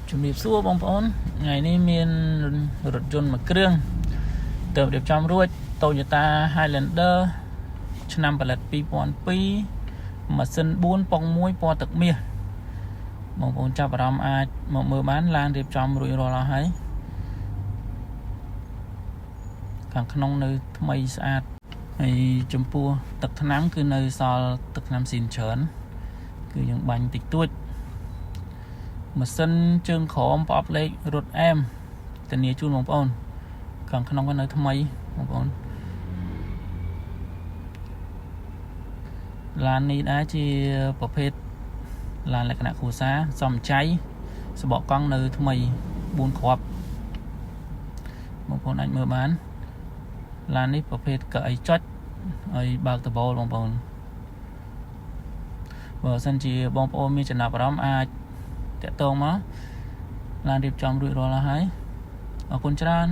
ជំរាបសួរបងប្អូនថ្ងៃនេះមានរថយន្តមួយគ្រឿងទើបរៀបចំរួច Toyota Highlander ឆ្នាំផលិត2002ម៉ាស៊ីន4ប៉ុង1ពណ៌ទឹកមាសបងប្អូនចាប់អារម្មណ៍អាចមកមើលបានឡានរៀបចំរួចរាល់អស់ហើយខាងក្នុងនៅថ្មីស្អាតហើយចំពោះទឹកថ្នាំគឺនៅសល់ទឹកថ្នាំស៊ីនច្រើនគឺយើងបាញ់តិចតួចម៉ាស៊ីនជើងក្រោមប្រអប់លេខរត់អែមធានាជូនបងប្អូនខាងក្នុងក៏នៅថ្មីបងប្អូនឡាននេះដែរជាប្រភេទឡានលក្ខណៈគ្រួសារសំចៃសបកកង់នៅថ្មី4គ្រាប់បងប្អូនអាចមើលបានឡាននេះប្រភេទកៅអីចុចឲ្យបើកដបូលបងប្អូនបើសិនជាបងប្អូនមានចំណាប់អារម្មណ៍អាចតាក់ទងមកឡានរៀបចំរួចរាល់ហើយអរគុណច្រើន